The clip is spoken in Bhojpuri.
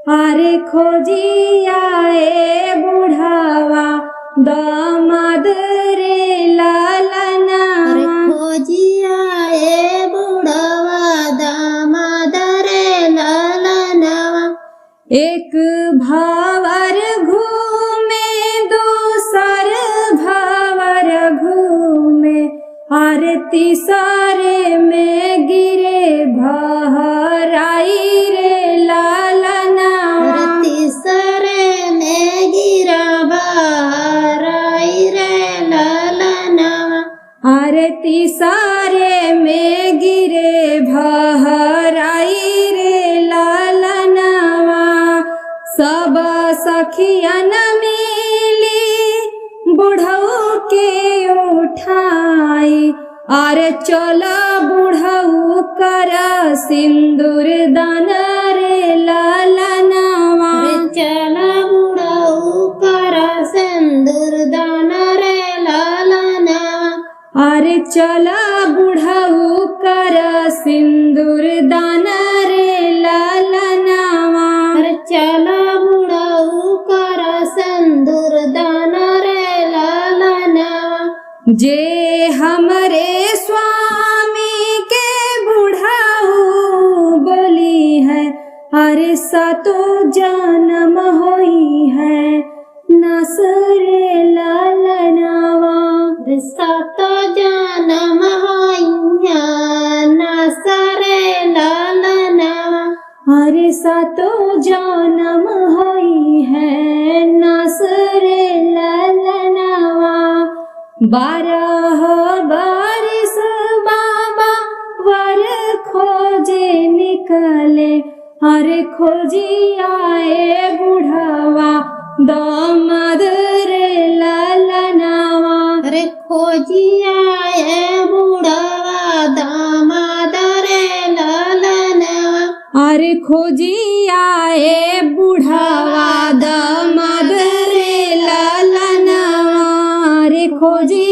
अरे खोजिया ए बुढ़ावा दामाद रे लालना। अरे खोजिया ए बुढ़वा दामाद रे लालनवा। एक भावर घूमे दूसर भावर घूमे, अरे तीसरे में गिरे भहराई रे लालना। अरे तीसरे में गिरा भहराई रे लालनवा। अरे तीसरे में गिरे भहराई रे लालनवा। सब सखियन मिली बुढ़ऊ के उठाई, अरे चला बुढ़ऊ कर सिंदूर दान रे लालनवा। अरे चला बुढ़ऊ कर सिंदूर दान रे लालनवा। अरे चला बुढ़ऊ कर सिंदूर दान रे लालनवा। अरे चला बुढ़ऊ कर सिंदूर दान रे लालनवा। जे हमरे स्वामी के बुढ़ऊ बोली है, अरे सातो जन्म होई है नस रे लालनवा। अरे सातो जन्म होइया नस रे लालनवा। अरे सातो जन्म होई है नस रे लालनवा। 12 बारिश बाबा वर खोजे निकले, अरे खोजी आए बुढ़वा दामाद रे लालनवा। अरे खोजिया ए बुढ़वा दामाद रे लालनवा। अरे खोजी आए बुढ़वा दामाद रे लालनवा। अरे खोजी